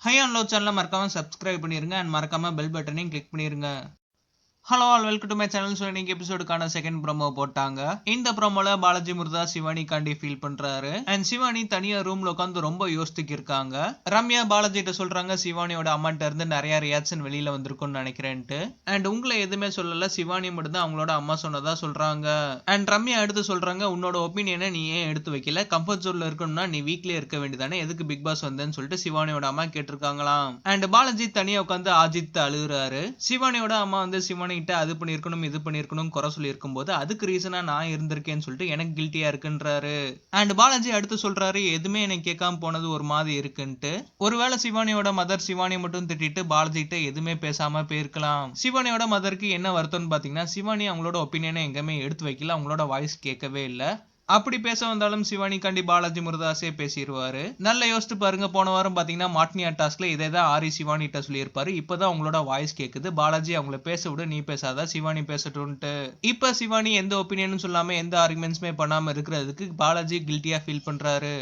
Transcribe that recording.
High and low சேனலை மறக்காம subscribe பண்ணிருங்க அண்ட் மறக்காம பெல் பட்டனையும் கிளிக் பண்ணிருங்க. Hello all welcome to my channel. So இன்னைக்கு எபிசோடுக்கான செகண்ட் ப்ரோமோ போட்டாங்க. இந்த ப்ரோமோல பாலாஜி முருகதாஸ் சிவானி காண்டி ஃபீல் பண்றாரு அண்ட் சிவானி தனியா ரூம்ல உட்காந்து ரொம்ப யோசிச்சுக்கு இருக்காங்க. ரம்யா பாலாஜி கிட்ட சொல்றாங்க சிவானியோட அம்மாட்ட இருந்து நிறைய ரியாக்ஷன் வெளியில வந்திருக்கும்னு நினைக்கிறேன்ட்டு. அண்ட் உங்களை எதுவுமே சொல்லல, சிவானி மட்டும் தான் அவங்களோட அம்மா சொன்னதா சொல்றாங்க. அண்ட் ரம்யா எடுத்து சொல்றாங்க, உன்னோட ஒப்பீனியனை நீ ஏன் எடுத்து வைக்கல, கம்ஃபர்ட் ஜோன்ல இருக்கணும்னா நீ வீக்லயே இருக்க வேண்டியதானே, எதுக்கு பிக் பாஸ் வந்தேன்னு சொல்லிட்டு சிவானியோட அம்மா கேட்டிருக்காங்களாம். அண்ட் பாலாஜி தனியா உட்காந்து அஜித் அழுகுறாரு. சிவானியோட அம்மா வந்து சிவானி கிட்ட அது பண்ணிருக்கணும் இது பண்ணிருக்கணும் குறை சொல்லி இருக்கும் போது அதுக்கு ரீசனா நான் இருந்திருக்கேன்னு சொல்லிட்டு எனக்கு கில்ட்டியா இருக்குன்றாரு. அண்ட் பாலாஜி அடுத்து சொல்றாரு, எதுவுமே எனக்கு கேட்காம போனது ஒரு மாதிரி இருக்குன்ட்டு. ஒருவேளை சிவானியோட மதர் சிவானி மட்டும் திட்டிட்டு பாலாஜி கிட்ட எதுவுமே பேசாம போயிருக்கலாம். சிவானியோட மதருக்கு என்ன வருத்தம்னு பாத்தீங்கன்னா, சிவானி அவங்களோட ஒப்பீனியனை எங்கேயுமே எடுத்து வைக்கல, அவங்களோட வாய்ஸ் கேட்கவே இல்லை. அப்படி பேச வந்தாலும் சிவானி காண்டி பாலாஜி முருகதாஸே பேசிடுவாரு. நல்ல யோசிச்சு பாருங்க, போன வாரம் பாத்தீங்கன்னா மாட்னியா டாஸ்க்ல இதேதான் ஆரி சிவானி கிட்ட சொல்லியிருப்பாரு. இப்பதான் அவங்களோட வாய்ஸ் கேக்குது, பாலாஜி அவங்கள பேச விட, நீ பேசாத சிவானி பேசட்டும்ட்டு. இப்ப சிவானி எந்த ஒப்பீனியனும் சொல்லாம எந்த ஆர்குமெண்ட்ஸுமே பண்ணாம இருக்கிறதுக்கு பாலாஜி கில்ட்டியா ஃபீல் பண்றாரு.